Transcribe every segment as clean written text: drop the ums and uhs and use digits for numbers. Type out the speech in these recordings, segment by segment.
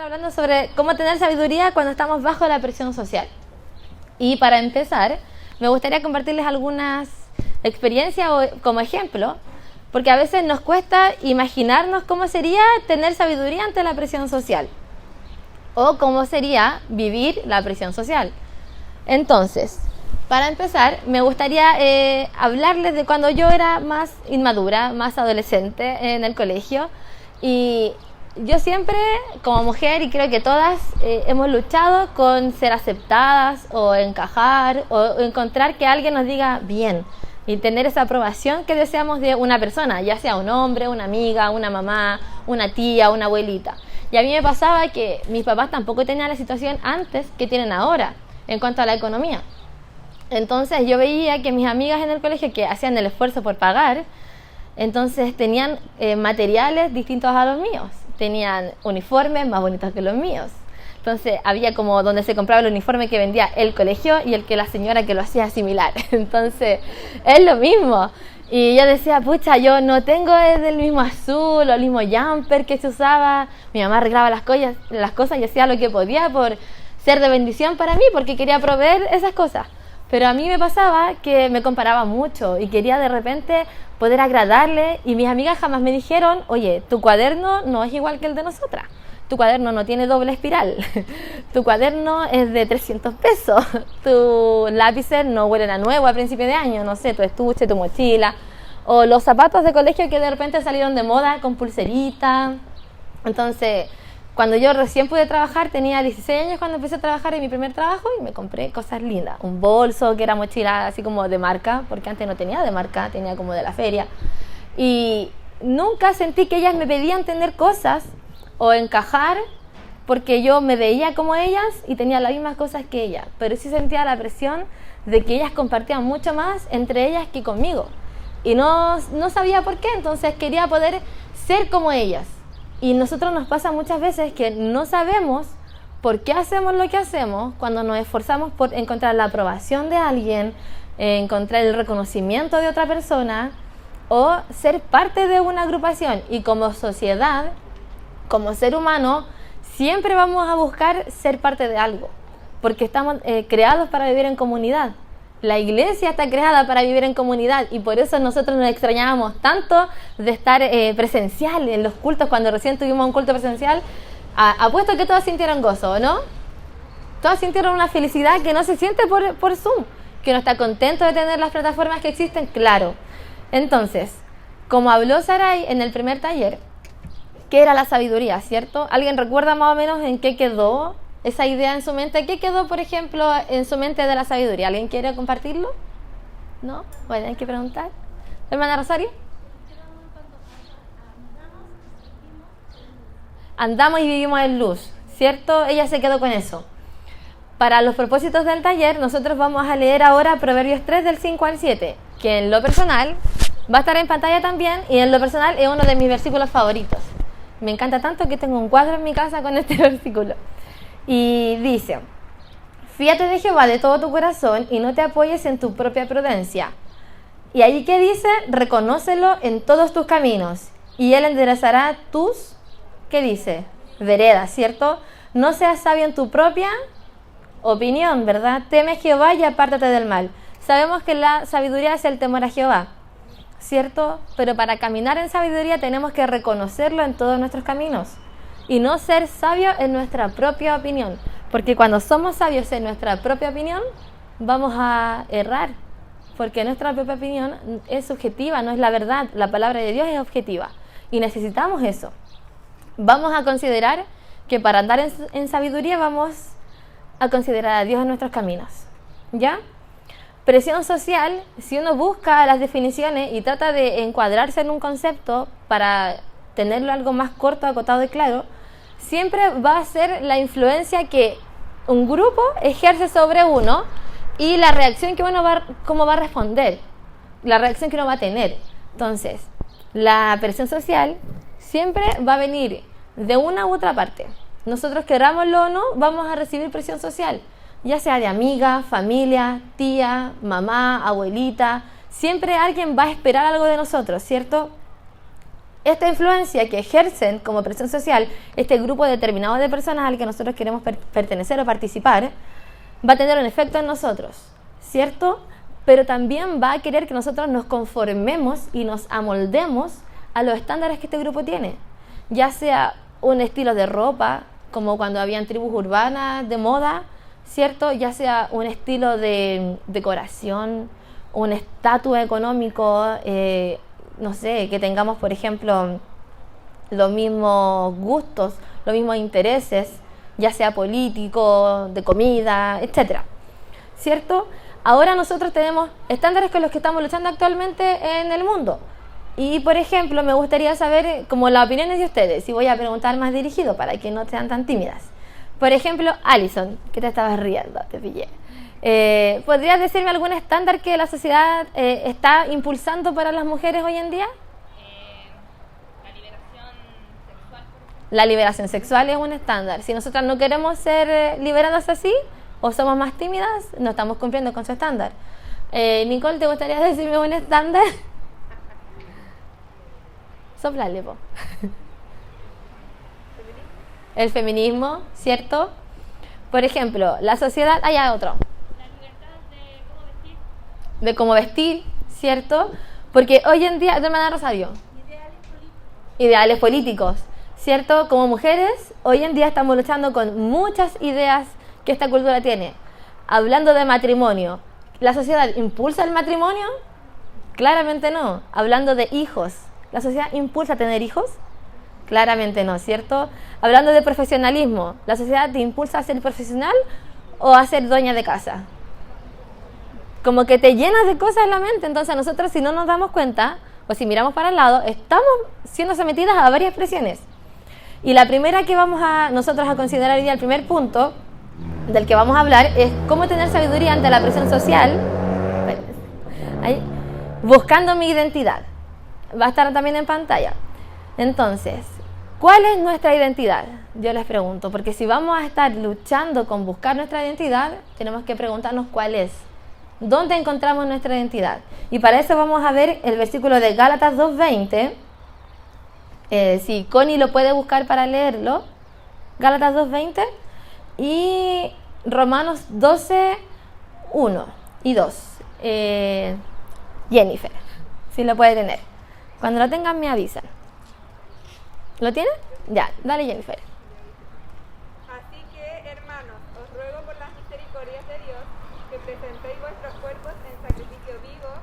hablando sobre cómo tener sabiduría cuando estamos bajo la presión social. Y para empezar, me gustaría compartirles algunas experiencias como ejemplo, porque a veces nos cuesta imaginarnos cómo sería tener sabiduría ante la presión social o cómo sería vivir la presión social. Entonces, para empezar, me gustaría hablarles de cuando yo era más inmadura, más adolescente en el colegio. Y yo siempre, como mujer, y creo que todas, hemos luchado con ser aceptadas o encajar o encontrar que alguien nos diga bien y tener esa aprobación que deseamos de una persona, ya sea un hombre, una amiga, una mamá, una tía, una abuelita. Y a mí me pasaba que mis papás tampoco tenían la situación antes que tienen ahora en cuanto a la economía. Entonces yo veía que mis amigas en el colegio que hacían el esfuerzo por pagar, entonces tenían materiales distintos a los míos, tenían uniformes más bonitos que los míos. Entonces había como donde se compraba el uniforme que vendía el colegio y el que la señora que lo hacía similar. Entonces es lo mismo. Y yo decía, pucha, yo no tengo el mismo azul o el mismo jumper que se usaba. Mi mamá arreglaba las cosas y hacía lo que podía por ser de bendición para mí, porque quería proveer esas cosas. Pero a mí me pasaba que me comparaba mucho y quería de repente poder agradarle, y mis amigas jamás me dijeron, oye, tu cuaderno no es igual que el de nosotras, tu cuaderno no tiene doble espiral, tu cuaderno es de 300 pesos, tus lápices no huelen a nuevo a principio de año, no sé, tu estuche, tu mochila, o los zapatos de colegio que de repente salieron de moda con pulserita. Entonces, cuando yo recién pude trabajar, tenía 16 años cuando empecé a trabajar en mi primer trabajo, y me compré cosas lindas. Un bolso que era mochila así como de marca, porque antes no tenía de marca, tenía como de la feria. Y nunca sentí que ellas me pedían tener cosas o encajar, porque yo me veía como ellas y tenía las mismas cosas que ellas. Pero sí sentía la presión de que ellas compartían mucho más entre ellas que conmigo. Y no sabía por qué, entonces quería poder ser como ellas. Y nosotros nos pasa muchas veces que no sabemos por qué hacemos lo que hacemos cuando nos esforzamos por encontrar la aprobación de alguien, encontrar el reconocimiento de otra persona o ser parte de una agrupación. Y como sociedad, como ser humano, siempre vamos a buscar ser parte de algo, porque estamos creados para vivir en comunidad. La iglesia está creada para vivir en comunidad, y por eso nosotros nos extrañábamos tanto de estar presencial en los cultos. Cuando recién tuvimos un culto presencial, apuesto que todos sintieron gozo, ¿no? Todos sintieron una felicidad que no se siente por Zoom, que uno está contento de tener las plataformas que existen, claro. Entonces, como habló Saray en el primer taller, ¿qué era la sabiduría, cierto? ¿Alguien recuerda más o menos en qué quedó esa idea en su mente? ¿Qué quedó, por ejemplo, en su mente de la sabiduría? ¿Alguien quiere compartirlo? ¿No? Bueno, hay que preguntar. ¿Hermana Rosario? Andamos y vivimos en luz, ¿cierto? Ella se quedó con eso. Para los propósitos del taller, nosotros vamos a leer ahora Proverbios 3 del 5 al 7, que en lo personal va a estar en pantalla también, y en lo personal es uno de mis versículos favoritos. Me encanta tanto que tengo un cuadro en mi casa con este versículo. Y dice: fíate de Jehová de todo tu corazón y no te apoyes en tu propia prudencia. Y ahí que dice, reconócelo en todos tus caminos y él enderezará tus, ¿qué dice? Veredas, ¿cierto? No seas sabio en tu propia opinión, ¿verdad? Teme a Jehová y apártate del mal. Sabemos que la sabiduría es el temor a Jehová, ¿cierto? Pero para caminar en sabiduría tenemos que reconocerlo en todos nuestros caminos y no ser sabios en nuestra propia opinión, porque cuando somos sabios en nuestra propia opinión vamos a errar, porque nuestra propia opinión es subjetiva, no es la verdad. La palabra de Dios es objetiva y necesitamos eso. Vamos a considerar que para andar en sabiduría vamos a considerar a Dios en nuestros caminos, ¿ya? Presión social, si uno busca las definiciones y trata de encuadrarse en un concepto para tenerlo algo más corto, acotado y claro, siempre va a ser la influencia que un grupo ejerce sobre uno y la reacción que uno cómo va a responder, la reacción que uno va a tener. Entonces, la presión social siempre va a venir de una u otra parte. Nosotros, querámoslo o no, vamos a recibir presión social, ya sea de amiga, familia, tía, mamá, abuelita. Siempre alguien va a esperar algo de nosotros, ¿cierto? esta influencia que ejercen como presión social este grupo determinado de personas al que nosotros queremos pertenecer o participar, va a tener un efecto en nosotros, ¿cierto? Pero también va a querer que nosotros nos conformemos y nos amoldemos a los estándares que este grupo tiene, ya sea un estilo de ropa, como cuando habían tribus urbanas de moda, ¿cierto? Ya sea un estilo de decoración, un estatus económico, no sé, que tengamos, por ejemplo, los mismos gustos, los mismos intereses, ya sea político, de comida, etcétera, ¿cierto? Ahora nosotros tenemos estándares con los que estamos luchando actualmente en el mundo. Y, por ejemplo, me gustaría saber como las opiniones de ustedes, y voy a preguntar más dirigido para que no sean tan tímidas. Por ejemplo, Alison, que te estabas riendo, te pillé. ¿Podrías decirme algún estándar que la sociedad está impulsando para las mujeres hoy en día? La liberación sexual, por ejemplo. La liberación sexual es un estándar. Si nosotras no queremos ser liberadas así, o somos más tímidas, no estamos cumpliendo con su estándar. Nicole, ¿te gustaría decirme un estándar? Soplale, po. El feminismo, ¿cierto? Por ejemplo, la sociedad... hay otro. La libertad de cómo vestir. De cómo vestir, ¿cierto? Porque hoy en día... hermana Rosario. Ideales políticos, ¿cierto? Como mujeres, hoy en día estamos luchando con muchas ideas que esta cultura tiene. Hablando de matrimonio, ¿la sociedad impulsa el matrimonio? Claramente no. Hablando de hijos, ¿la sociedad impulsa a tener hijos? Claramente no, ¿cierto? Hablando de profesionalismo, ¿la sociedad te impulsa a ser profesional o a ser dueña de casa? Como que te llenas de cosas en la mente. Entonces nosotros, si no nos damos cuenta, o si miramos para el lado, estamos siendo sometidas a varias presiones. Y la primera que vamos a nosotros a considerar hoy día, el primer punto del que vamos a hablar, es cómo tener sabiduría ante la presión social, ahí, buscando mi identidad. Va a estar también en pantalla. Entonces, ¿cuál es nuestra identidad? Yo les pregunto, porque si vamos a estar luchando con buscar nuestra identidad, tenemos que preguntarnos cuál es. ¿Dónde encontramos nuestra identidad? Y para eso vamos a ver el versículo de Gálatas 2:20. Si Connie lo puede buscar para leerlo. Gálatas 2:20 y Romanos 12:1 y 2. Jennifer, si lo puede tener. Cuando lo tengan me avisan. ¿Lo tiene? Ya, dale Jennifer. Así que, hermanos, os ruego por las misericordias de Dios que presentéis vuestros cuerpos en sacrificio vivo,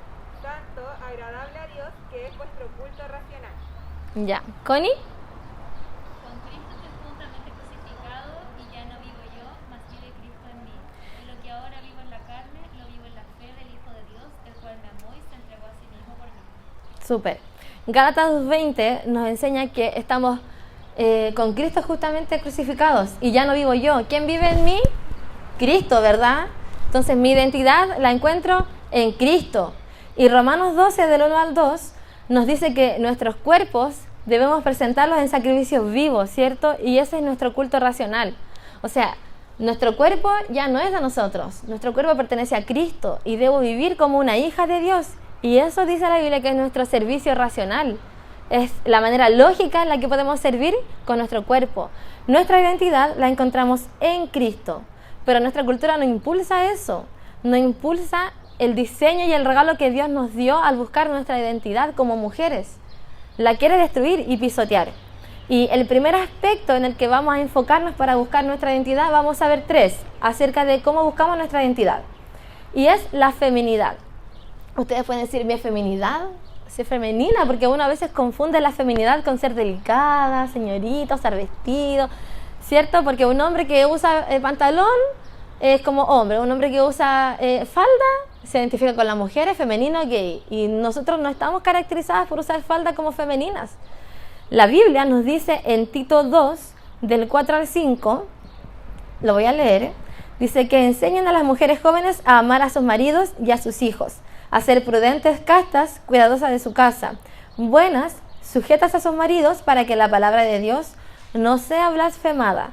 santo, agradable a Dios, que es vuestro culto racional. Ya, Connie. Con Cristo estoy juntamente crucificado y ya no vivo yo, mas vive Cristo en mí. En lo que ahora vivo en la carne, lo vivo en la fe del Hijo de Dios, el cual me amó y se entregó a sí mismo por mí. Súper. Gálatas 2:20 nos enseña que estamos con Cristo justamente crucificados y ya no vivo yo. ¿Quién vive en mí? Cristo, ¿verdad? Entonces mi identidad la encuentro en Cristo. Y Romanos 12, del 1 al 2, nos dice que nuestros cuerpos debemos presentarlos en sacrificios vivos, ¿cierto? Y ese es nuestro culto racional. O sea, nuestro cuerpo ya no es de nosotros. Nuestro cuerpo pertenece a Cristo y debo vivir como una hija de Dios. Y eso dice la Biblia que es nuestro servicio racional. Es la manera lógica en la que podemos servir con nuestro cuerpo. Nuestra identidad la encontramos en Cristo, pero nuestra cultura no impulsa eso, no impulsa el diseño y el regalo que Dios nos dio al buscar nuestra identidad como mujeres. La quiere destruir y pisotear. Y el primer aspecto en el que vamos a enfocarnos para buscar nuestra identidad, vamos a ver 3 acerca de cómo buscamos nuestra identidad. Y es la feminidad. Ustedes pueden decir, ¿mi feminidad? Ser femenina, porque uno a veces confunde la feminidad con ser delicada, señorita, usar vestido, ¿cierto? Porque un hombre que usa pantalón es como hombre, un hombre que usa falda se identifica con la mujer, es femenino, gay, y nosotros no estamos caracterizadas por usar falda como femeninas. La Biblia nos dice en Tito 2, del 4 al 5, lo voy a leer, dice que enseñen a las mujeres jóvenes a amar a sus maridos y a sus hijos, a ser prudentes, castas, cuidadosas de su casa, buenas, sujetas a sus maridos para que la palabra de Dios no sea blasfemada,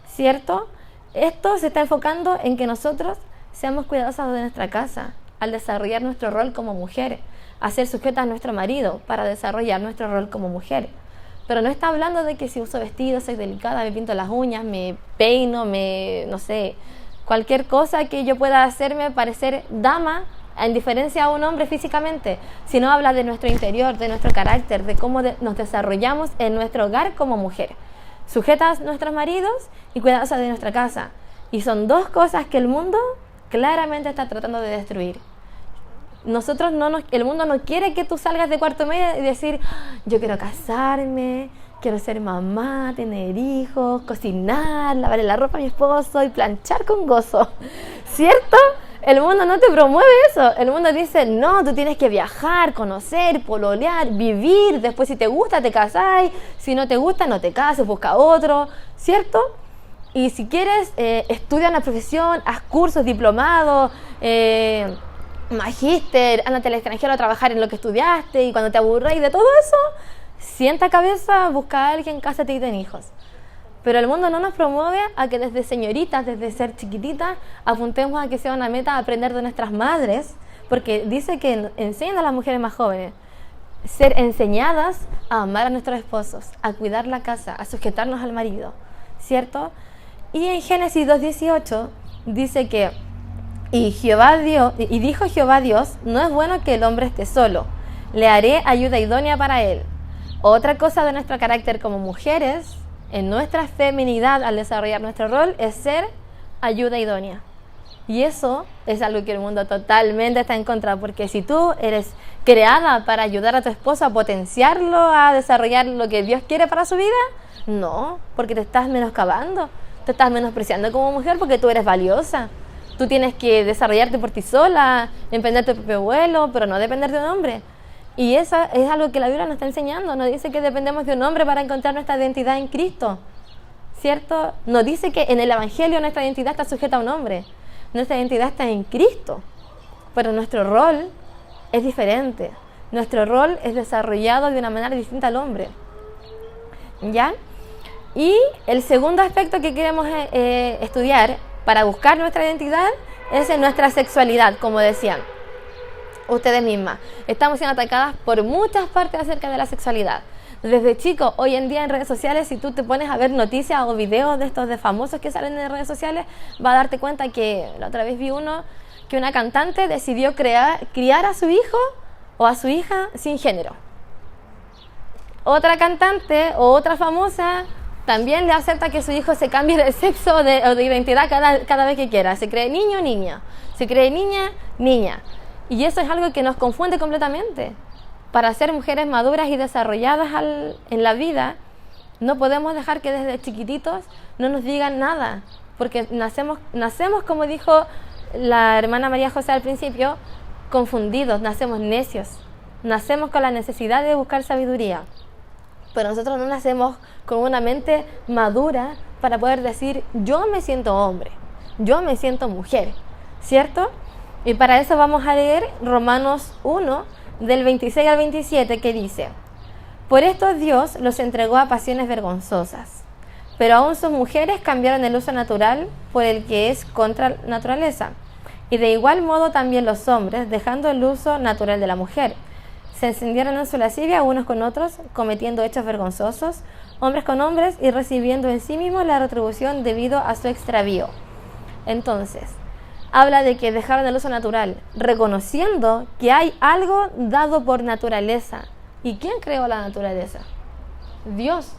¿cierto? Esto se está enfocando en que nosotros seamos cuidadosas de nuestra casa, al desarrollar nuestro rol como mujeres. a ser sujetas a nuestro marido para desarrollar nuestro rol como mujer. Pero no está hablando de que si uso vestido, soy delicada, me pinto las uñas, me peino, no sé, cualquier cosa que yo pueda hacerme parecer dama, en diferencia a un hombre físicamente, sino habla de nuestro interior, de nuestro carácter, de cómo nos desarrollamos en nuestro hogar como mujer, sujetas a nuestros maridos y cuidadosas de nuestra casa. Y son dos cosas que el mundo claramente está tratando de destruir. El mundo no quiere que tú salgas de cuarto medio y decir, yo quiero casarme, quiero ser mamá, tener hijos, cocinar, lavarle la ropa a mi esposo y planchar con gozo, ¿cierto? El mundo no te promueve eso. El mundo dice, no, tú tienes que viajar, conocer, pololear, vivir. Después si te gusta te casás, si no te gusta no te cases, busca otro, ¿cierto? Y si quieres, estudia una profesión, haz cursos, diplomados, magíster, ándate al extranjero a trabajar en lo que estudiaste, y cuando te aburres de todo eso, sienta cabeza, busca a alguien, cásate y ten hijos. Pero el mundo no nos promueve a que desde señoritas, desde ser chiquititas, apuntemos a que sea una meta aprender de nuestras madres, porque dice que enseñan a las mujeres más jóvenes ser enseñadas a amar a nuestros esposos, a cuidar la casa, a sujetarnos al marido, ¿cierto? Y en Génesis 2:18 dice que y dijo Jehová Dios, no es bueno que el hombre esté solo, le haré ayuda idónea para él. Otra cosa de nuestro carácter como mujeres, en nuestra feminidad al desarrollar nuestro rol, es ser ayuda idónea. Y eso es algo que el mundo totalmente está en contra, porque si tú eres creada para ayudar a tu esposo a potenciarlo, a desarrollar lo que Dios quiere para su vida, no, porque te estás menoscabando, te estás menospreciando como mujer porque tú eres valiosa. Tú tienes que desarrollarte por ti sola, emprender tu propio vuelo, pero no depender de un hombre. Y eso es algo que la Biblia nos está enseñando. Nos dice que dependemos de un hombre para encontrar nuestra identidad en Cristo, ¿cierto? Nos dice que en el Evangelio nuestra identidad está sujeta a un hombre. Nuestra identidad está en Cristo. Pero nuestro rol es diferente. Nuestro rol es desarrollado de una manera distinta al hombre. ¿Ya? Y el segundo aspecto que queremos estudiar para buscar nuestra identidad es en nuestra sexualidad, como decían ustedes mismas. Estamos siendo atacadas por muchas partes acerca de la sexualidad. Desde chicos, hoy en día en redes sociales, si tú te pones a ver noticias o videos de estos de famosos que salen en redes sociales, vas a darte cuenta que la otra vez vi uno que una cantante decidió criar a su hijo o a su hija sin género. Otra cantante o otra famosa también le acepta que su hijo se cambie de sexo o de identidad cada vez que quiera. Se cree niño, niña. Se cree niña, niña. Y eso es algo que nos confunde completamente. Para ser mujeres maduras y desarrolladas en la vida, no podemos dejar que desde chiquititos no nos digan nada. Porque nacemos, como dijo la hermana María José al principio, confundidos, nacemos necios. Nacemos con la necesidad de buscar sabiduría. Pero nosotros no nacemos con una mente madura para poder decir, yo me siento hombre, yo me siento mujer, ¿cierto? Y para eso vamos a leer Romanos 1, del 26 al 27, que dice, por esto Dios los entregó a pasiones vergonzosas, pero aún sus mujeres cambiaron el uso natural por el que es contra naturaleza, y de igual modo también los hombres, dejando el uso natural de la mujer, se encendieron en su lascivia unos con otros, cometiendo hechos vergonzosos, hombres con hombres, y recibiendo en sí mismos la retribución debido a su extravío. Entonces, habla de que dejaron el uso natural, reconociendo que hay algo dado por naturaleza. ¿Y quién creó la naturaleza? Dios.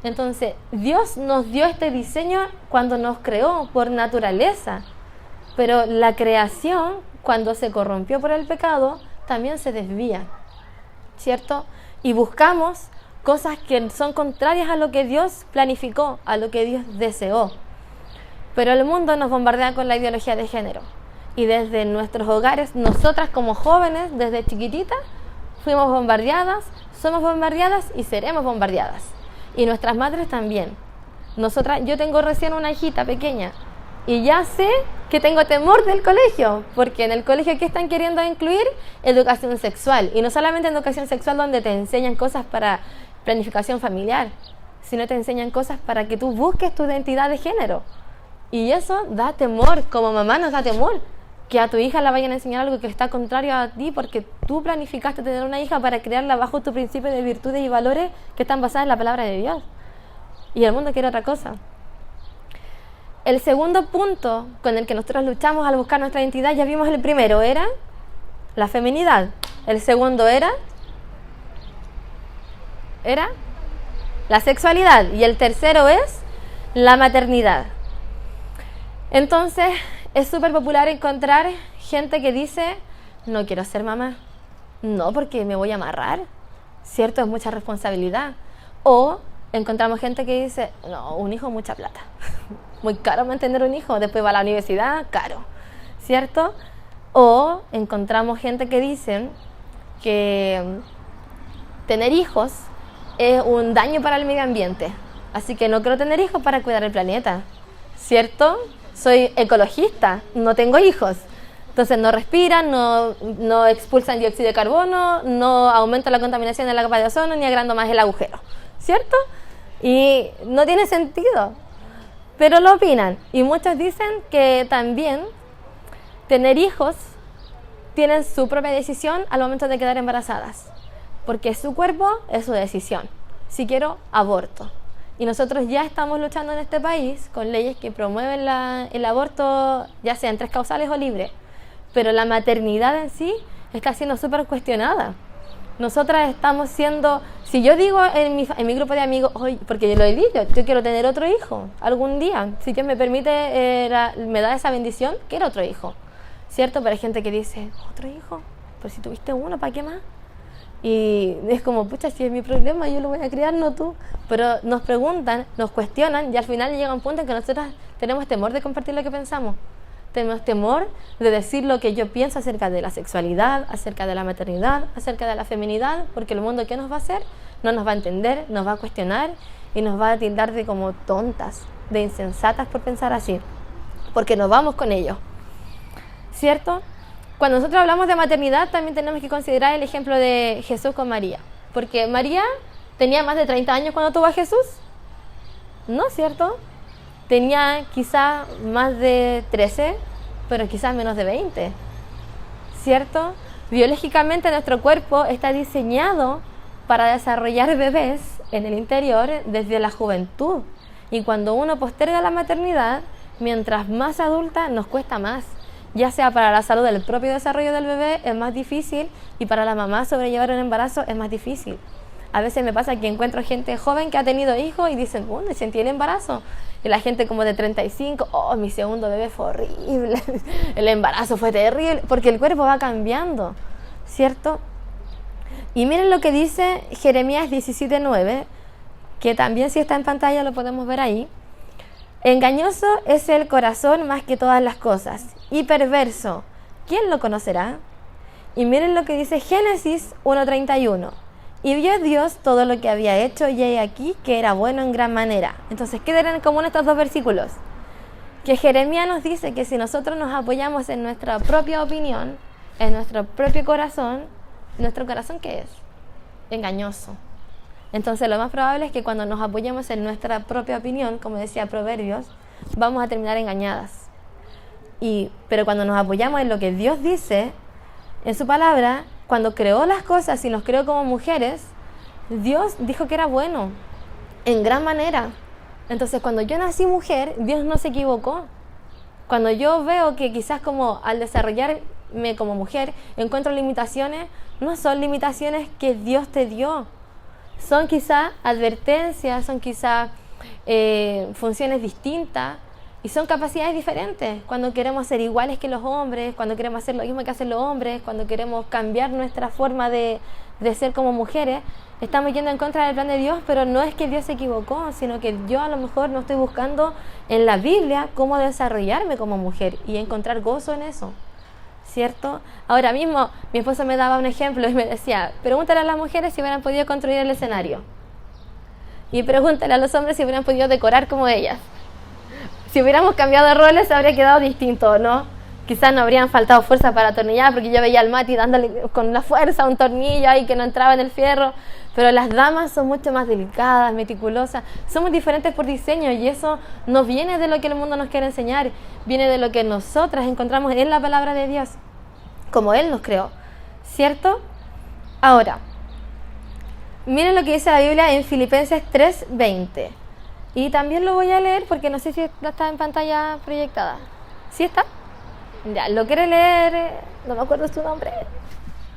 Entonces, Dios nos dio este diseño cuando nos creó por naturaleza. Pero la creación, cuando se corrompió por el pecado, también se desvía, ¿cierto? Y buscamos cosas que son contrarias a lo que Dios planificó, a lo que Dios deseó. Pero el mundo nos bombardea con la ideología de género. Y desde nuestros hogares, nosotras como jóvenes, desde chiquititas, fuimos bombardeadas, somos bombardeadas y seremos bombardeadas. Y nuestras madres también. Yo tengo recién una hijita pequeña y ya sé que tengo temor del colegio, porque en el colegio ¿qué están queriendo incluir? Educación sexual. Y no solamente educación sexual donde te enseñan cosas para planificación familiar, sino te enseñan cosas para que tú busques tu identidad de género. Y eso da temor, como mamá nos da temor, que a tu hija la vayan a enseñar algo que está contrario a ti porque tú planificaste tener una hija para criarla bajo tu principio de virtudes y valores que están basadas en la palabra de Dios. Y el mundo quiere otra cosa. El segundo punto con el que nosotros luchamos al buscar nuestra identidad, ya vimos el primero, era la feminidad. El segundo era la sexualidad. Y el tercero es la maternidad. Entonces, es súper popular encontrar gente que dice, no quiero ser mamá. No, porque me voy a amarrar. ¿Cierto? Es mucha responsabilidad. O encontramos gente que dice, no, un hijo, mucha plata. Muy caro mantener un hijo. Después va a la universidad, caro. ¿Cierto? O encontramos gente que dice que tener hijos es un daño para el medio ambiente. Así que no quiero tener hijos para cuidar el planeta. ¿Cierto? Soy ecologista, no tengo hijos. Entonces no respiran, no expulsan dióxido de carbono, no aumenta la contaminación de la capa de ozono ni agrando más el agujero. ¿Cierto? Y no tiene sentido. Pero lo opinan. Y muchos dicen que también tener hijos tienen su propia decisión al momento de quedar embarazadas. Porque su cuerpo es su decisión. Si quiero, aborto. Y nosotros ya estamos luchando en este país con leyes que promueven el aborto, ya sea en 3 causales o libre. Pero la maternidad en sí está siendo súper cuestionada. Nosotras estamos siendo, si yo digo en mi grupo de amigos, hoy, porque yo lo he dicho, yo quiero tener otro hijo algún día, si Dios me permite, me da esa bendición, quiero otro hijo, ¿cierto? Pero hay gente que dice, ¿otro hijo? Pero si tuviste uno, ¿para qué más? Y es como, pucha, si es mi problema, yo lo voy a criar, no tú. Pero nos preguntan, nos cuestionan y al final llega un punto en que nosotros tenemos temor de compartir lo que pensamos. Tenemos temor de decir lo que yo pienso acerca de la sexualidad, acerca de la maternidad, acerca de la feminidad, porque el mundo, ¿qué nos va a hacer? No nos va a entender, nos va a cuestionar y nos va a tildar de como tontas, de insensatas por pensar así, porque nos vamos con ello, ¿cierto? Cuando nosotros hablamos de maternidad también tenemos que considerar el ejemplo de Jesús con María, porque María tenía más de 30 años cuando tuvo a Jesús, ¿no es cierto? Tenía quizá más de 13, pero quizás menos de 20, ¿cierto? Biológicamente nuestro cuerpo está diseñado para desarrollar bebés en el interior desde la juventud, y cuando uno posterga la maternidad, mientras más adulta nos cuesta más, ya sea para la salud del propio desarrollo del bebé es más difícil y para la mamá sobrellevar un embarazo es más difícil. A veces me pasa que encuentro gente joven que ha tenido hijos y dicen, bueno, sentí el embarazo. Y la gente como de 35, oh, mi segundo bebé fue horrible, el embarazo fue terrible, porque el cuerpo va cambiando, ¿cierto? Y miren lo que dice Jeremías 17:9, que también si está en pantalla lo podemos ver ahí. Engañoso es el corazón más que todas las cosas, y perverso, ¿quién lo conocerá? Y miren lo que dice Génesis 1:31. Y vio Dios todo lo que había hecho, y he aquí que era bueno en gran manera. Entonces, ¿qué tienen en común estos dos versículos? Que Jeremías nos dice que si nosotros nos apoyamos en nuestra propia opinión, en nuestro propio corazón, ¿nuestro corazón qué es? Engañoso. Entonces, lo más probable es que cuando nos apoyemos en nuestra propia opinión, como decía Proverbios, vamos a terminar engañadas. Pero cuando nos apoyamos en lo que Dios dice, en su palabra, cuando creó las cosas y nos creó como mujeres, Dios dijo que era bueno, en gran manera. Entonces, cuando yo nací mujer, Dios no se equivocó. Cuando yo veo que quizás como al desarrollarme como mujer, encuentro limitaciones, no son limitaciones que Dios te dio. Son quizás advertencias, son quizás funciones distintas y son capacidades diferentes. Cuando queremos ser iguales que los hombres, cuando queremos hacer lo mismo que hacen los hombres, cuando queremos cambiar nuestra forma de ser como mujeres, estamos yendo en contra del plan de Dios, pero no es que Dios se equivocó, sino que yo a lo mejor no estoy buscando en la Biblia cómo desarrollarme como mujer y encontrar gozo en eso, ¿cierto? Ahora mismo mi esposo me daba un ejemplo y me decía, pregúntale a las mujeres si hubieran podido construir el escenario y pregúntale a los hombres si hubieran podido decorar como ellas. Si hubiéramos cambiado de roles habría quedado distinto, ¿no? quizás no habrían faltado fuerza para atornillar, porque yo veía al Mati dándole con la fuerza un tornillo ahí que no entraba en el fierro, pero las damas son mucho más delicadas, meticulosas, somos diferentes por diseño y eso no viene de lo que el mundo nos quiere enseñar, viene de lo que nosotras encontramos en la palabra de Dios, como Él nos creó, ¿cierto? Ahora, miren lo que dice la Biblia en Filipenses 3:20. Y también lo voy a leer porque no sé si está en pantalla proyectada. ¿Sí está? Ya, ¿lo quiere leer? No me acuerdo su nombre.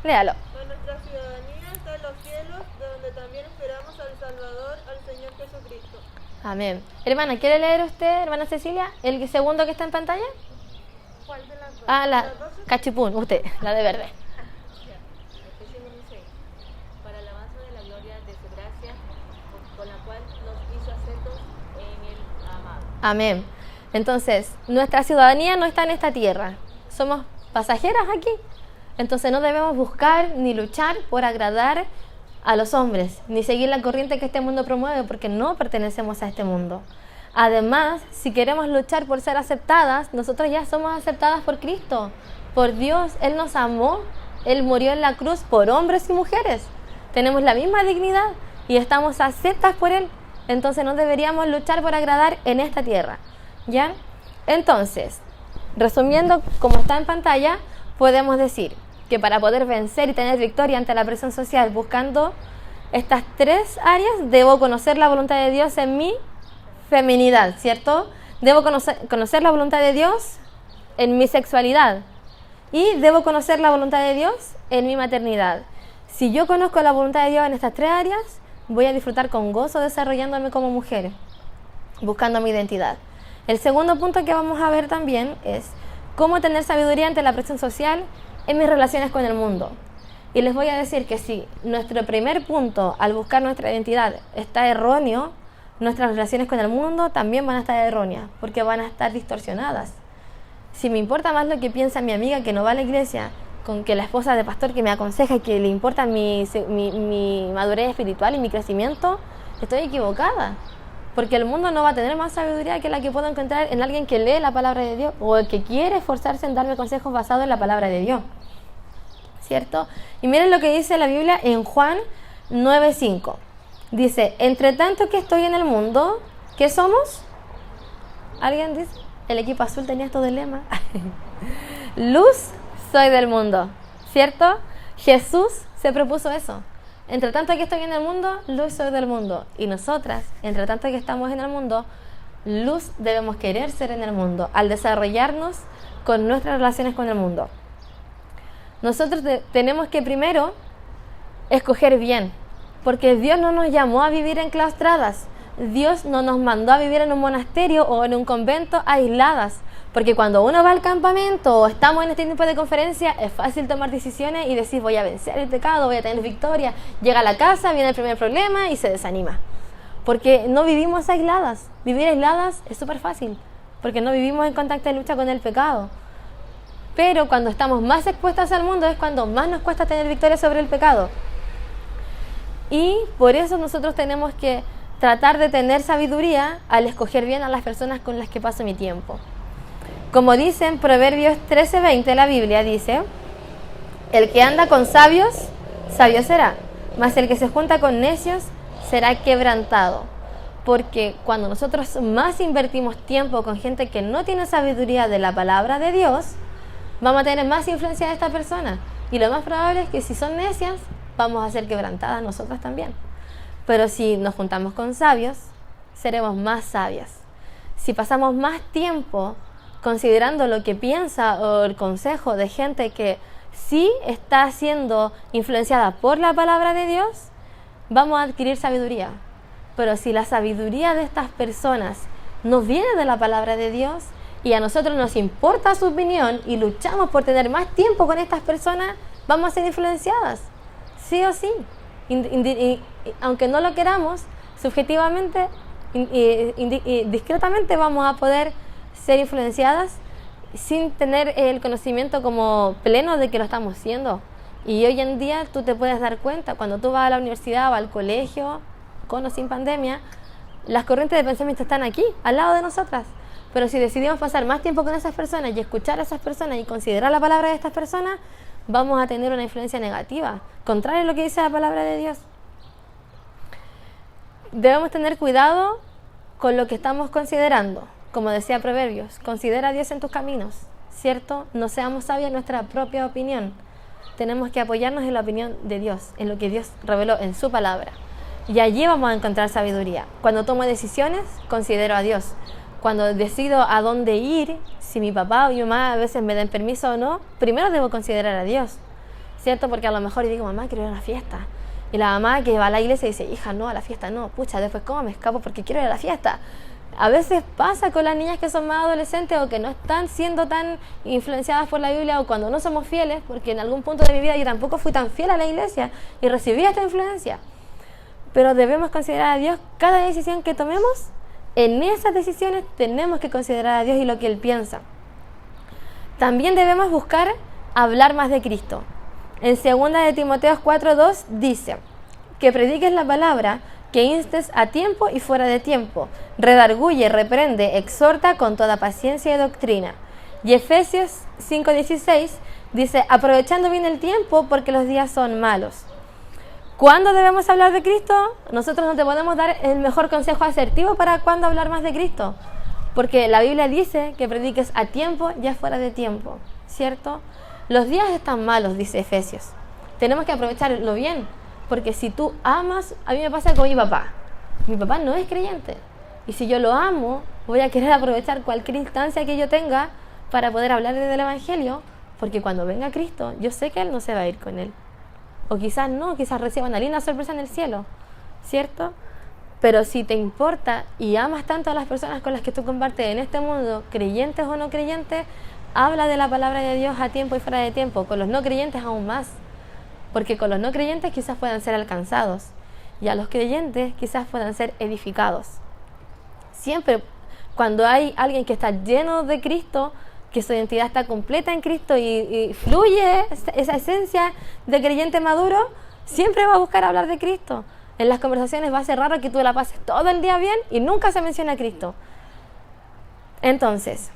Léalo. Pues nuestra ciudadanía está en los cielos, de donde también esperamos al Salvador, al Señor Jesucristo. Amén. Hermana, ¿quiere leer usted, hermana Cecilia, el segundo que está en pantalla? ¿Cuál de las dos? Ah, la ¿Las 12? cachipún, usted, la de verde. Versículo 16. Para la alabanza de la gloria de su gracia, con la cual nos hizo aceptos en el amado. Amén. Entonces, nuestra ciudadanía no está en esta tierra. Somos pasajeras aquí. Entonces no debemos buscar ni luchar por agradar a los hombres, ni seguir la corriente que este mundo promueve, porque no pertenecemos a este mundo. Además, si queremos luchar por ser aceptadas, nosotros ya somos aceptadas por Cristo, por Dios. Él nos amó, Él murió en la cruz por hombres y mujeres. Tenemos la misma dignidad y estamos aceptas por Él. Entonces no deberíamos luchar por agradar en esta tierra, ¿ya? Entonces, resumiendo como está en pantalla, podemos decir que para poder vencer y tener victoria ante la presión social buscando estas tres áreas, debo conocer la voluntad de Dios en mi feminidad, ¿cierto? Debo conocer la voluntad de Dios en mi sexualidad y debo conocer la voluntad de Dios en mi maternidad. Si yo conozco la voluntad de Dios en estas tres áreas, voy a disfrutar con gozo desarrollándome como mujer, buscando mi identidad. El segundo punto que vamos a ver también es cómo tener sabiduría ante la presión social en mis relaciones con el mundo. Y les voy a decir que si nuestro primer punto al buscar nuestra identidad está erróneo, nuestras relaciones con el mundo también van a estar erróneas, porque van a estar distorsionadas. Si me importa más lo que piensa mi amiga que no va a la iglesia, con que la esposa de pastor que me aconseja que le importa mi madurez espiritual y mi crecimiento, estoy equivocada. Porque el mundo no va a tener más sabiduría que la que puedo encontrar en alguien que lee la palabra de Dios o el que quiere esforzarse en darme consejos basados en la palabra de Dios, ¿cierto? Y miren lo que dice la Biblia en Juan 9:5. Dice, entre tanto que estoy en el mundo, ¿qué somos? ¿Alguien dice? El equipo azul tenía esto de lema. Luz soy del mundo, ¿cierto? Jesús se propuso eso. Entre tanto que estoy en el mundo, luz soy del mundo. Y nosotras, entre tanto que estamos en el mundo, luz debemos querer ser en el mundo, al desarrollarnos con nuestras relaciones con el mundo. Nosotros tenemos que primero escoger bien, porque Dios no nos llamó a vivir enclaustradas. Dios no nos mandó a vivir en un monasterio o en un convento aisladas. Porque cuando uno va al campamento o estamos en este tipo de conferencia, es fácil tomar decisiones y decir voy a vencer el pecado, voy a tener victoria. Llega a la casa, viene el primer problema y se desanima. Porque no vivimos aisladas. Vivir aisladas es súper fácil, porque no vivimos en contacto de lucha con el pecado. Pero cuando estamos más expuestas al mundo es cuando más nos cuesta tener victoria sobre el pecado. Y por eso nosotros tenemos que tratar de tener sabiduría al escoger bien a las personas con las que paso mi tiempo. Como dice en Proverbios 13:20, la Biblia dice, el que anda con sabios, sabio será, mas el que se junta con necios será quebrantado. Porque cuando nosotros más invertimos tiempo con gente que no tiene sabiduría de la palabra de Dios, vamos a tener más influencia de esta persona. Y lo más probable es que si son necias, vamos a ser quebrantadas nosotras también. Pero si nos juntamos con sabios, seremos más sabias. Si pasamos más tiempo considerando lo que piensa o el consejo de gente que sí está siendo influenciada por la palabra de Dios, vamos a adquirir sabiduría. Pero si la sabiduría de estas personas no viene de la palabra de Dios y a nosotros nos importa su opinión y luchamos por tener más tiempo con estas personas, vamos a ser influenciadas, sí o sí. Aunque no lo queramos, subjetivamente y discretamente vamos a poder ser influenciadas sin tener el conocimiento como pleno de que lo estamos haciendo. Y hoy en día tú te puedes dar cuenta, cuando tú vas a la universidad o al colegio, con o sin pandemia, las corrientes de pensamiento están aquí, al lado de nosotras. Pero si decidimos pasar más tiempo con esas personas y escuchar a esas personas y considerar la palabra de estas personas, vamos a tener una influencia negativa, contrario a lo que dice la palabra de Dios. Debemos tener cuidado con lo que estamos considerando. Como decía Proverbios, considera a Dios en tus caminos, ¿cierto? No seamos sabios en nuestra propia opinión. Tenemos que apoyarnos en la opinión de Dios, en lo que Dios reveló en su palabra. Y allí vamos a encontrar sabiduría. Cuando tomo decisiones, considero a Dios. Cuando decido a dónde ir, si mi papá o mi mamá a veces me den permiso o no, primero debo considerar a Dios, ¿cierto? Porque a lo mejor yo digo, mamá, quiero ir a la fiesta. Y la mamá que va a la iglesia dice, hija, no, a la fiesta no. Pucha, después ¿cómo me escapo? Porque quiero ir a la fiesta. A veces pasa con las niñas que son más adolescentes o que no están siendo tan influenciadas por la Biblia, o cuando no somos fieles, porque en algún punto de mi vida yo tampoco fui tan fiel a la iglesia y recibí esta influencia. Pero debemos considerar a Dios cada decisión que tomemos. En esas decisiones tenemos que considerar a Dios y lo que Él piensa. También debemos buscar hablar más de Cristo. En 2 de Timoteo 4:2 dice que prediques la palabra, que instes a tiempo y fuera de tiempo, redarguye, reprende, exhorta con toda paciencia y doctrina. Y Efesios 5:16 dice, aprovechando bien el tiempo porque los días son malos. ¿Cuándo debemos hablar de Cristo? Nosotros no te podemos dar el mejor consejo asertivo para cuándo hablar más de Cristo, porque la Biblia dice que prediques a tiempo y a fuera de tiempo, ¿cierto? Los días están malos, dice Efesios. Tenemos que aprovecharlo bien, porque si tú amas, a mí me pasa con mi papá. Mi papá no es creyente, y si yo lo amo, voy a querer aprovechar cualquier instancia que yo tenga para poder hablarle del Evangelio, porque cuando venga Cristo, yo sé que Él no se va a ir con Él. O quizás no, quizás reciba una linda sorpresa en el cielo, ¿cierto? Pero si te importa y amas tanto a las personas con las que tú compartes en este mundo, creyentes o no creyentes, habla de la palabra de Dios a tiempo y fuera de tiempo. Con los no creyentes aún más, porque con los no creyentes quizás puedan ser alcanzados y a los creyentes quizás puedan ser edificados. Siempre cuando hay alguien que está lleno de Cristo, que su identidad está completa en Cristo y fluye esa esencia de creyente maduro, siempre va a buscar hablar de Cristo. En las conversaciones va a ser raro que tú la pases todo el día bien y nunca se menciona a Cristo. Entonces,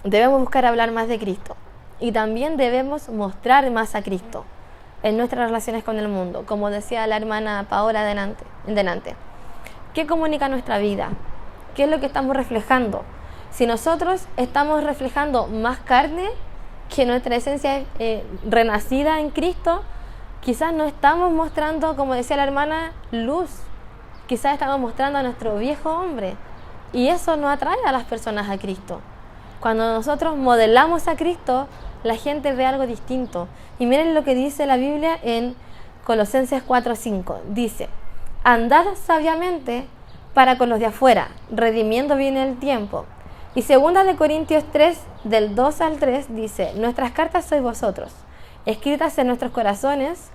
debemos buscar hablar más de Cristo y también debemos mostrar más a Cristo en nuestras relaciones con el mundo, como decía la hermana Paola delante. ¿Qué comunica nuestra vida? ¿Qué es lo que estamos reflejando? Si nosotros estamos reflejando más carne que nuestra esencia renacida en Cristo, quizás no estamos mostrando, como decía la hermana, luz. Quizás estamos mostrando a nuestro viejo hombre. Y eso no atrae a las personas a Cristo. Cuando nosotros modelamos a Cristo, la gente ve algo distinto. Y miren lo que dice la Biblia en Colosenses 4:5. Dice, andad sabiamente para con los de afuera, redimiendo bien el tiempo. Y 2 de Corintios 3, del 2 al 3, dice, nuestras cartas sois vosotros, escritas en nuestros corazones,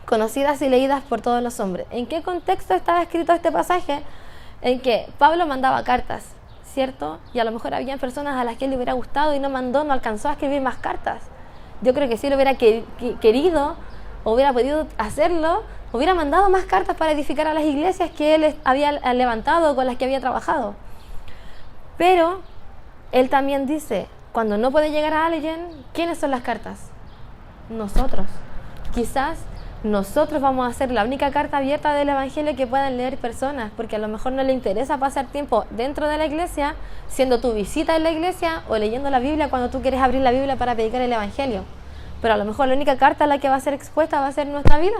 conocidas y leídas por todos los hombres. ¿En qué contexto estaba escrito este pasaje? En que Pablo mandaba cartas, ¿cierto? Y a lo mejor había personas a las que le hubiera gustado y no alcanzó a escribir más cartas. Yo creo que si lo hubiera querido, o hubiera podido hacerlo, hubiera mandado más cartas para edificar a las iglesias que él había levantado, con las que había trabajado. Pero él también dice, cuando no puede llegar a alguien, ¿quiénes son las cartas? Nosotros. Quizás nosotros vamos a ser la única carta abierta del Evangelio que puedan leer personas, porque a lo mejor no le interesa pasar tiempo dentro de la iglesia, siendo tu visita en la iglesia o leyendo la Biblia cuando tú quieres abrir la Biblia para predicar el Evangelio. Pero a lo mejor la única carta a la que va a ser expuesta va a ser nuestra vida.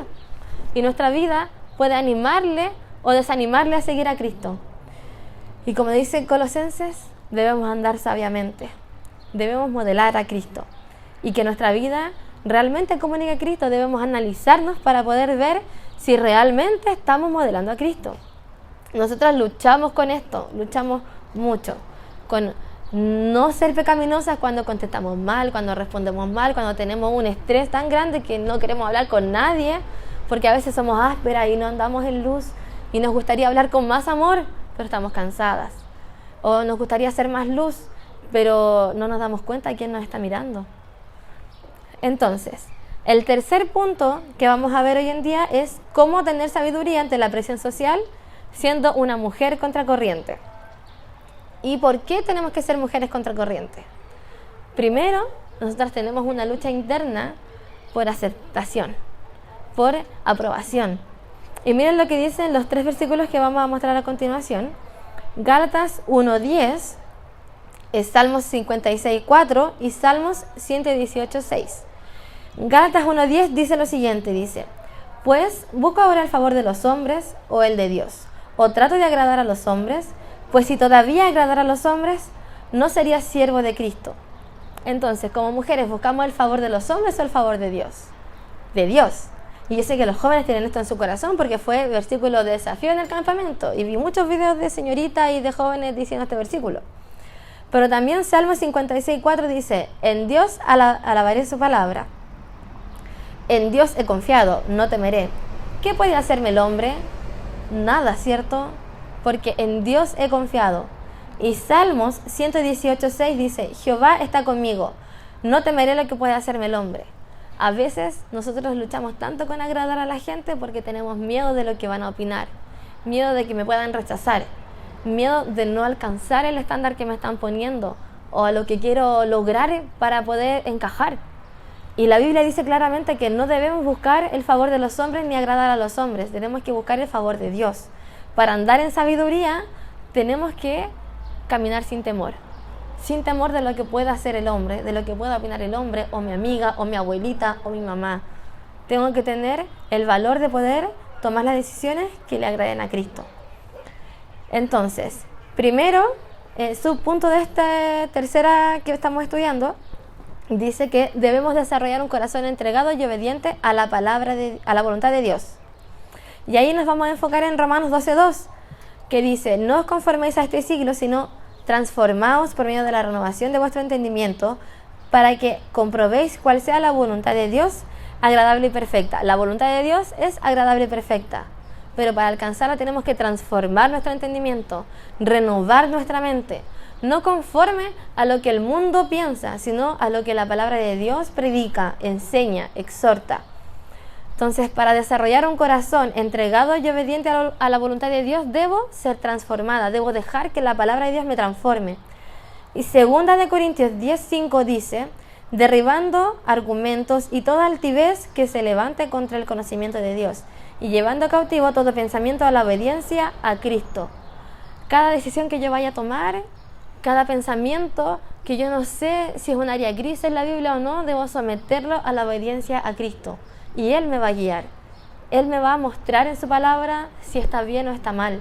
Y nuestra vida puede animarle o desanimarle a seguir a Cristo. Y como dice Colosenses, debemos andar sabiamente, debemos modelar a Cristo y que nuestra vida realmente comunique a Cristo. Debemos analizarnos para poder ver si realmente estamos modelando a Cristo. Nosotras luchamos con esto, luchamos mucho, con no ser pecaminosas cuando contestamos mal, cuando respondemos mal, cuando tenemos un estrés tan grande que no queremos hablar con nadie, porque a veces somos ásperas y no andamos en luz y nos gustaría hablar con más amor, pero estamos cansadas. O nos gustaría hacer más luz, pero no nos damos cuenta de quién nos está mirando. Entonces, el tercer punto que vamos a ver hoy en día es cómo tener sabiduría ante la presión social siendo una mujer contracorriente. ¿Y por qué tenemos que ser mujeres contracorriente? Primero, nosotras tenemos una lucha interna por aceptación, por aprobación. Y miren lo que dicen los 3 versículos que vamos a mostrar a continuación. Gálatas 1:10, Salmos 56:4 y Salmos 118:6. Gálatas 1:10 dice lo siguiente, dice: pues, ¿busco ahora el favor de los hombres o el de Dios? ¿O trato de agradar a los hombres? Pues si todavía agradara a los hombres, no sería siervo de Cristo. Entonces, como mujeres, ¿buscamos el favor de los hombres o el favor de Dios? De Dios. Y yo sé que los jóvenes tienen esto en su corazón porque fue versículo de desafío en el campamento. Y vi muchos videos de señoritas y de jóvenes diciendo este versículo. Pero también Salmo 56:4 dice: en Dios alabaré su palabra. En Dios he confiado, no temeré. ¿Qué puede hacerme el hombre? Nada, ¿cierto? Porque en Dios he confiado. Y Salmos 118:6 dice: Jehová está conmigo, no temeré lo que pueda hacerme el hombre. A veces nosotros luchamos tanto con agradar a la gente porque tenemos miedo de lo que van a opinar, miedo de que me puedan rechazar, miedo de no alcanzar el estándar que me están poniendo o a lo que quiero lograr para poder encajar. Y la Biblia dice claramente que no debemos buscar el favor de los hombres ni agradar a los hombres. Tenemos que buscar el favor de Dios. Para andar en sabiduría tenemos que caminar sin temor de lo que pueda hacer el hombre, de lo que pueda opinar el hombre, o mi amiga, o mi abuelita, o mi mamá. Tengo que tener el valor de poder tomar las decisiones que le agraden a Cristo. Entonces, primero, subpunto de esta tercera que estamos estudiando, dice que debemos desarrollar un corazón entregado y obediente a la a la voluntad de Dios. Y ahí nos vamos a enfocar en Romanos 12:2, que dice: no os conforméis a este siglo, sino transformaos por medio de la renovación de vuestro entendimiento, para que comprobéis cuál sea la voluntad de Dios, agradable y perfecta. La voluntad de Dios es agradable y perfecta, pero para alcanzarla tenemos que transformar nuestro entendimiento, renovar nuestra mente, no conforme a lo que el mundo piensa, sino a lo que la palabra de Dios predica, enseña, exhorta. Entonces, para desarrollar un corazón entregado y obediente a la voluntad de Dios, debo ser transformada, debo dejar que la palabra de Dios me transforme. Y 2 Corintios 10:5 dice: derribando argumentos y toda altivez que se levante contra el conocimiento de Dios, y llevando cautivo todo pensamiento a la obediencia a Cristo. Cada decisión que yo vaya a tomar, cada pensamiento que yo no sé si es un área gris en la Biblia o no, debo someterlo a la obediencia a Cristo. Y Él me va a guiar. Él me va a mostrar en su palabra si está bien o está mal.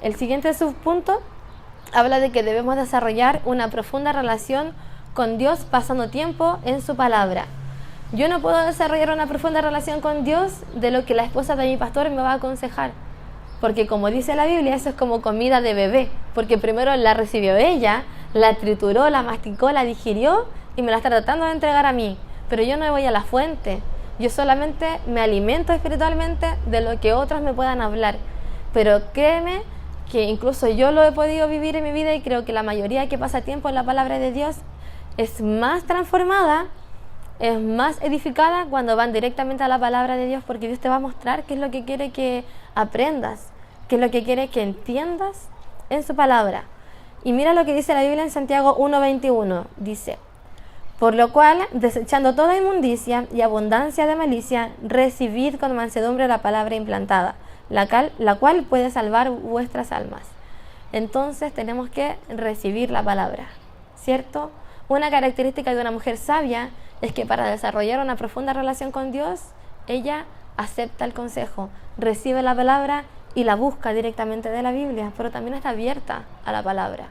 El siguiente subpunto habla de que debemos desarrollar una profunda relación con Dios pasando tiempo en su palabra. Yo no puedo desarrollar una profunda relación con Dios de lo que la esposa de mi pastor me va a aconsejar. Porque como dice la Biblia, eso es como comida de bebé. Porque primero la recibió ella, la trituró, la masticó, la digirió y me la está tratando de entregar a mí. Pero yo no voy a la fuente. Yo solamente me alimento espiritualmente de lo que otros me puedan hablar. Pero créeme que incluso yo lo he podido vivir en mi vida y creo que la mayoría que pasa tiempo en la palabra de Dios es más transformada, es más edificada cuando van directamente a la palabra de Dios, porque Dios te va a mostrar qué es lo que quiere que aprendas, qué es lo que quiere que entiendas en su palabra. Y mira lo que dice la Biblia en Santiago 1:21, dice: por lo cual, desechando toda inmundicia y abundancia de malicia, recibid con mansedumbre la palabra implantada, la cual puede salvar vuestras almas. Entonces tenemos que recibir la palabra, ¿cierto? Una característica de una mujer sabia es que para desarrollar una profunda relación con Dios, ella acepta el consejo, recibe la palabra y la busca directamente de la Biblia, pero también está abierta a la palabra.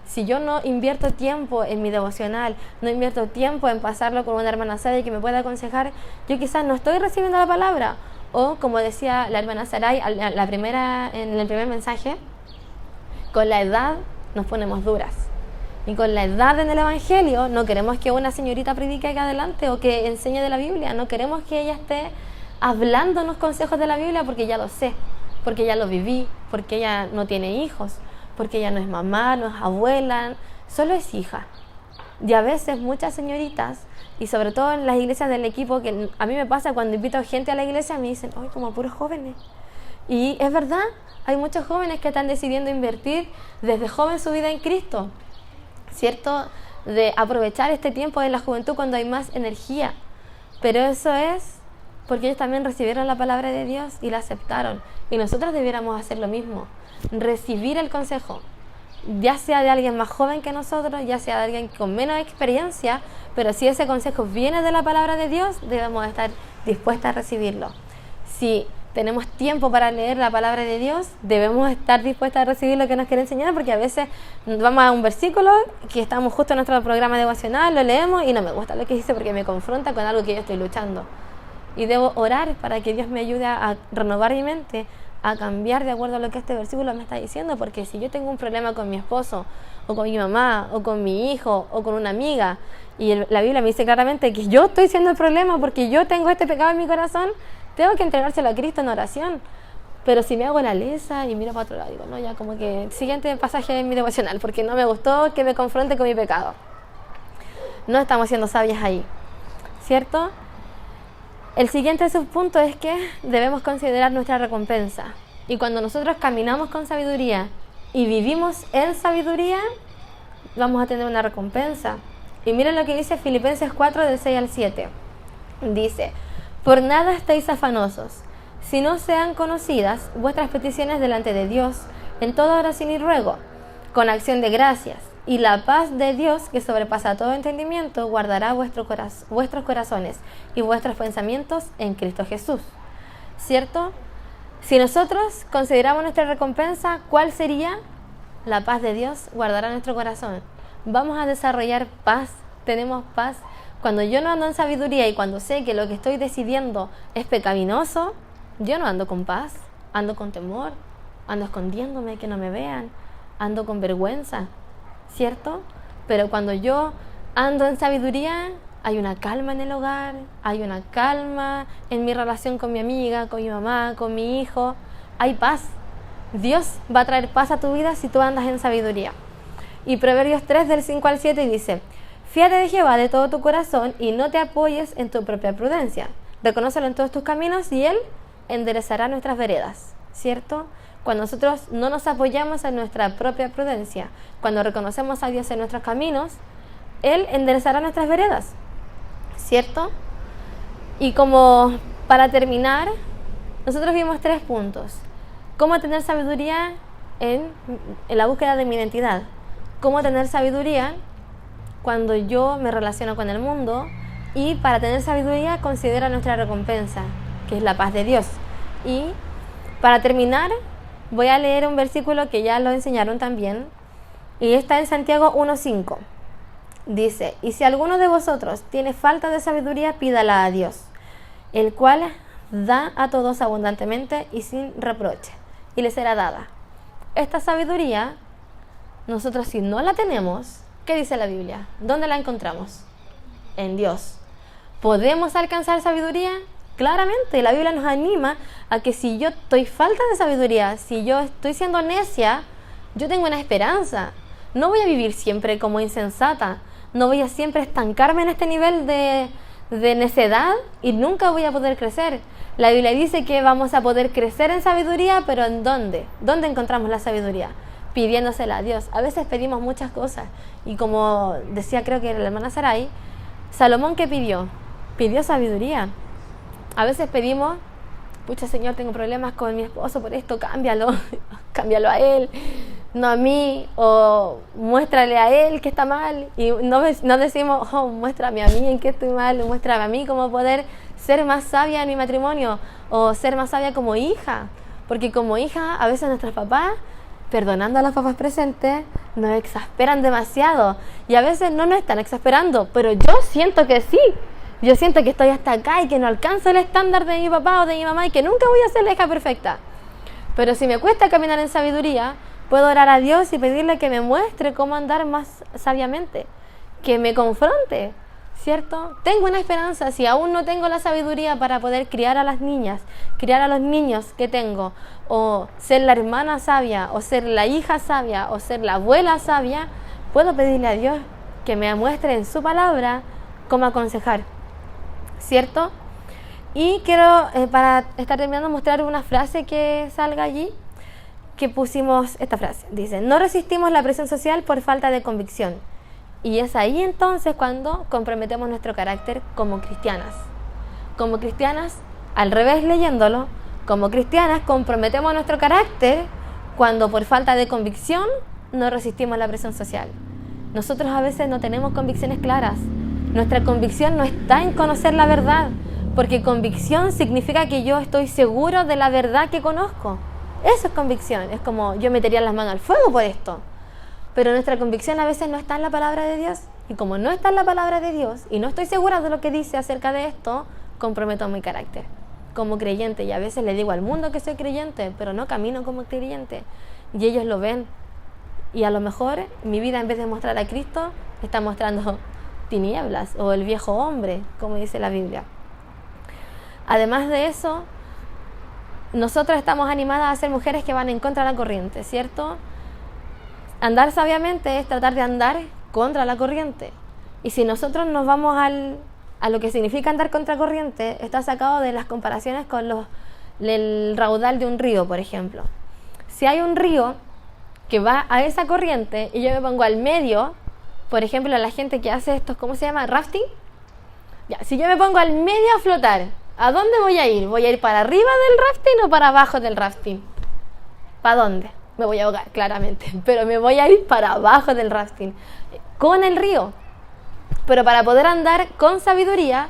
Si yo no invierto tiempo en mi devocional, no invierto tiempo en pasarlo con una hermana sabia que me pueda aconsejar, yo quizás no estoy recibiendo la palabra. O como decía la hermana Saray en el primer mensaje, con la edad nos ponemos duras. Y con la edad en el Evangelio no queremos que una señorita predique aquí adelante o que enseñe de la Biblia. No queremos que ella esté hablándonos consejos de la Biblia porque ya lo sé, porque ya lo viví, porque ella no tiene hijos, porque ella no es mamá, no es abuela, solo es hija. Y a veces muchas señoritas, y sobre todo en las iglesias del equipo, que a mí me pasa cuando invito gente a la iglesia, me dicen: ¡ay, como puros jóvenes! Y es verdad, hay muchos jóvenes que están decidiendo invertir desde joven su vida en Cristo, ¿cierto? De aprovechar este tiempo de la juventud cuando hay más energía. Pero eso es porque ellos también recibieron la palabra de Dios y la aceptaron. Y nosotros debiéramos hacer lo mismo, recibir el consejo, ya sea de alguien más joven que nosotros, ya sea de alguien con menos experiencia, pero si ese consejo viene de la palabra de Dios, debemos estar dispuestos a recibirlo. Si tenemos tiempo para leer la palabra de Dios, debemos estar dispuestos a recibir lo que nos quiere enseñar, porque a veces vamos a un versículo que estamos justo en nuestro programa devocional, lo leemos y no me gusta lo que dice porque me confronta con algo que yo estoy luchando. Y debo orar para que Dios me ayude a renovar mi mente, a cambiar de acuerdo a lo que este versículo me está diciendo, porque si yo tengo un problema con mi esposo, o con mi mamá, o con mi hijo, o con una amiga, y la Biblia me dice claramente que yo estoy siendo el problema porque yo tengo este pecado en mi corazón, tengo que entregárselo a Cristo en oración. Pero si me hago la lesa y miro para otro lado, digo, no, ya como que siguiente pasaje en mi devocional, porque no me gustó que me confronte con mi pecado. No estamos siendo sabias ahí, ¿cierto? El siguiente subpunto es que debemos considerar nuestra recompensa. Y cuando nosotros caminamos con sabiduría y vivimos en sabiduría, vamos a tener una recompensa. Y miren lo que dice Filipenses 4, del 6 al 7. Dice: por nada estéis afanosos, si no sean conocidas vuestras peticiones delante de Dios, en toda oración y ruego, con acción de gracias. Y la paz de Dios, que sobrepasa todo entendimiento, guardará vuestros corazones y vuestros pensamientos en Cristo Jesús. ¿Cierto? Si nosotros consideramos nuestra recompensa, ¿cuál sería? La paz de Dios guardará nuestro corazón. Vamos a desarrollar paz, tenemos paz. Cuando yo no ando en sabiduría y cuando sé que lo que estoy decidiendo es pecaminoso, yo no ando con paz, ando con temor, ando escondiéndome, que no me vean, ando con vergüenza, ¿cierto? Pero cuando yo ando en sabiduría, hay una calma en el hogar, hay una calma en mi relación con mi amiga, con mi mamá, con mi hijo, hay paz. Dios va a traer paz a tu vida si tú andas en sabiduría. Y Proverbios 3, del 5 al 7 dice: fíate de Jehová de todo tu corazón y no te apoyes en tu propia prudencia. Reconócelo en todos tus caminos y Él enderezará nuestras veredas, ¿cierto? Cuando nosotros no nos apoyamos en nuestra propia prudencia, cuando reconocemos a Dios en nuestros caminos, Él enderezará nuestras veredas, ¿cierto? Y como para terminar, nosotros vimos 3 puntos. Cómo tener sabiduría en la búsqueda de mi identidad. Cómo tener sabiduría cuando yo me relaciono con el mundo. Y para tener sabiduría, considera nuestra recompensa, que es la paz de Dios. Y para terminar, voy a leer un versículo que ya lo enseñaron también, y está en Santiago 1:5. Dice: y si alguno de vosotros tiene falta de sabiduría, pídala a Dios, el cual da a todos abundantemente y sin reproche, y le será dada. Esta sabiduría, nosotros si no la tenemos, ¿qué dice la Biblia? ¿Dónde la encontramos? En Dios. ¿Podemos alcanzar sabiduría? Claramente, la Biblia nos anima a que si yo estoy falta de sabiduría, si yo estoy siendo necia, yo tengo una esperanza. No voy a vivir siempre como insensata, no voy a siempre estancarme en este nivel de necedad y nunca voy a poder crecer. La Biblia dice que vamos a poder crecer en sabiduría, pero ¿en dónde? ¿Dónde encontramos la sabiduría? Pidiéndosela a Dios. A veces pedimos muchas cosas y como decía, creo que era la hermana Sarai, Salomón, ¿qué pidió? Pidió sabiduría. A veces pedimos: pucha, Señor, tengo problemas con mi esposo por esto, cámbialo, cámbialo a él, no a mí, o muéstrale a él que está mal, y no decimos: oh, muéstrame a mí en qué estoy mal, muéstrame a mí cómo poder ser más sabia en mi matrimonio, o ser más sabia como hija, porque como hija, a veces nuestros papás, perdonando a los papás presentes, nos exasperan demasiado, y a veces no nos están exasperando, pero yo siento que sí. Yo siento que estoy hasta acá y que no alcanzo el estándar de mi papá o de mi mamá y que nunca voy a ser la hija perfecta. Pero si me cuesta caminar en sabiduría, puedo orar a Dios y pedirle que me muestre cómo andar más sabiamente, que me confronte, ¿cierto? Tengo una esperanza. Si aún no tengo la sabiduría para poder criar a las niñas, criar a los niños que tengo, o ser la hermana sabia, o ser la hija sabia, o ser la abuela sabia, puedo pedirle a Dios que me muestre en su palabra cómo aconsejar, ¿cierto? Y quiero, para estar terminando, mostrar una frase que salga allí, que pusimos esta frase. Dice, no resistimos la presión social por falta de convicción. Y es ahí entonces cuando comprometemos nuestro carácter como cristianas. Como cristianas, al revés leyéndolo, como cristianas comprometemos nuestro carácter cuando por falta de convicción no resistimos la presión social. Nosotros a veces no tenemos convicciones claras. Nuestra convicción no está en conocer la verdad, porque convicción significa que yo estoy seguro de la verdad que conozco. Eso es convicción, es como yo metería las manos al fuego por esto. Pero nuestra convicción a veces no está en la palabra de Dios. Y como no está en la palabra de Dios y no estoy segura de lo que dice acerca de esto, comprometo mi carácter como creyente. Y a veces le digo al mundo que soy creyente, pero no camino como creyente. Y ellos lo ven. Y a lo mejor mi vida, en vez de mostrar a Cristo, está mostrando tinieblas o el viejo hombre, como dice la Biblia. Además de eso, nosotros estamos animadas a ser mujeres que van en contra de la corriente, ¿cierto? Andar sabiamente es tratar de andar contra la corriente. Y si nosotros nos vamos a lo que significa andar contra corriente, está sacado de las comparaciones con el raudal de un río, por ejemplo. Si hay un río que va a esa corriente y yo me pongo al medio, por ejemplo, la gente que hace estos, ¿cómo se llama? ¿Rafting? Ya, si yo me pongo al medio a flotar, ¿a dónde voy a ir? ¿Voy a ir para arriba del rafting o para abajo del rafting? ¿Para dónde? Me voy a ahogar, claramente, pero me voy a ir para abajo del rafting, con el río. Pero para poder andar con sabiduría,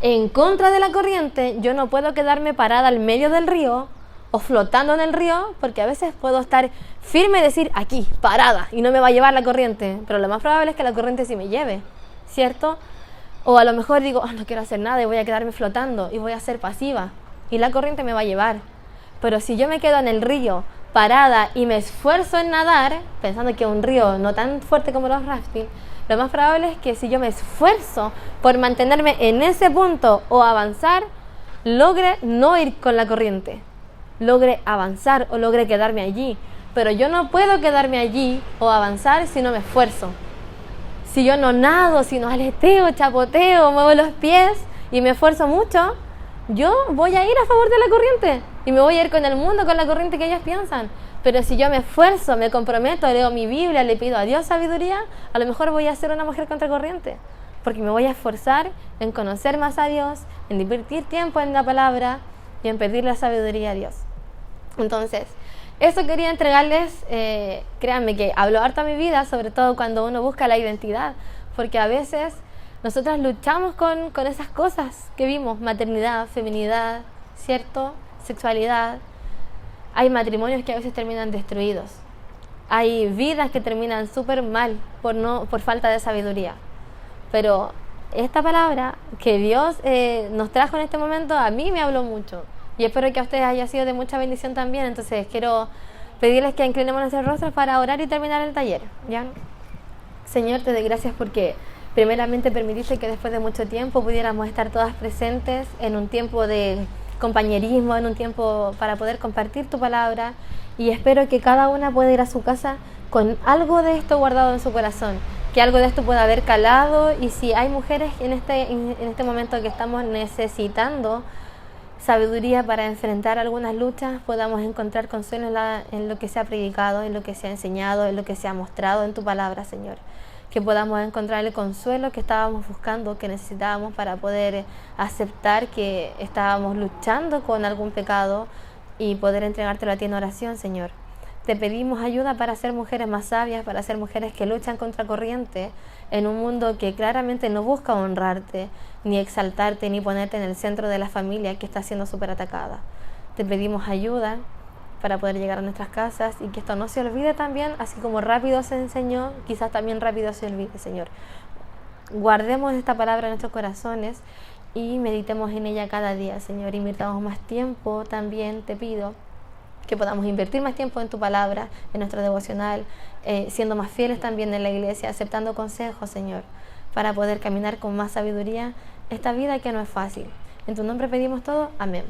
en contra de la corriente, yo no puedo quedarme parada al medio del río o flotando en el río, porque a veces puedo estar firme y decir, aquí, parada, y no me va a llevar la corriente, pero lo más probable es que la corriente sí me lleve, ¿cierto? O a lo mejor digo, no quiero hacer nada y voy a quedarme flotando y voy a ser pasiva, y la corriente me va a llevar. Pero si yo me quedo en el río, parada, y me esfuerzo en nadar, pensando que es un río no tan fuerte como los rafting, lo más probable es que si yo me esfuerzo por mantenerme en ese punto o avanzar, logre no ir con la corriente, logre avanzar o logre quedarme allí. Pero yo no puedo quedarme allí o avanzar si no me esfuerzo. Si yo no nado, si no aleteo, chapoteo, muevo los pies y me esfuerzo mucho, yo voy a ir a favor de la corriente y me voy a ir con el mundo, con la corriente que ellos piensan. Pero si yo me esfuerzo, me comprometo, leo mi Biblia, le pido a Dios sabiduría, a lo mejor voy a ser una mujer contracorriente, porque me voy a esforzar en conocer más a Dios, en invertir tiempo en la palabra y en pedir la sabiduría a Dios. Entonces, eso quería entregarles. Créanme que hablo harto a mi vida, sobre todo cuando uno busca la identidad, porque a veces nosotras luchamos con esas cosas que vimos, maternidad, feminidad, ¿cierto? Sexualidad. Hay matrimonios que a veces terminan destruidos. Hay vidas que terminan súper mal por falta de sabiduría. Pero esta palabra que Dios nos trajo en este momento, a mí me habló mucho. Y espero que a ustedes haya sido de mucha bendición también. Entonces quiero pedirles que inclinemos nuestros rostros para orar y terminar el taller, ¿ya? Señor, te doy gracias porque primeramente permitiste que después de mucho tiempo pudiéramos estar todas presentes en un tiempo de compañerismo, en un tiempo para poder compartir tu palabra, y espero que cada una pueda ir a su casa con algo de esto guardado en su corazón, que algo de esto pueda haber calado. Y si hay mujeres en este momento que estamos necesitando sabiduría para enfrentar algunas luchas, podamos encontrar consuelo en lo que se ha predicado, en lo que se ha enseñado, en lo que se ha mostrado en tu palabra, Señor. Que podamos encontrar el consuelo que estábamos buscando, que necesitábamos para poder aceptar que estábamos luchando con algún pecado y poder entregártelo a ti en oración, Señor. Te pedimos ayuda para ser mujeres más sabias, para ser mujeres que luchan contra corriente en un mundo que claramente no busca honrarte, ni exaltarte, ni ponerte en el centro de la familia que está siendo súper atacada. Te pedimos ayuda para poder llegar a nuestras casas y que esto no se olvide también, así como rápido se enseñó, quizás también rápido se olvide, Señor. Guardemos esta palabra en nuestros corazones y meditemos en ella cada día, Señor. Invirtamos más tiempo también, te pido que podamos invertir más tiempo en tu palabra, en nuestro devocional, siendo más fieles también en la iglesia, aceptando consejos, Señor, para poder caminar con más sabiduría esta vida que no es fácil. En tu nombre pedimos todo, amén.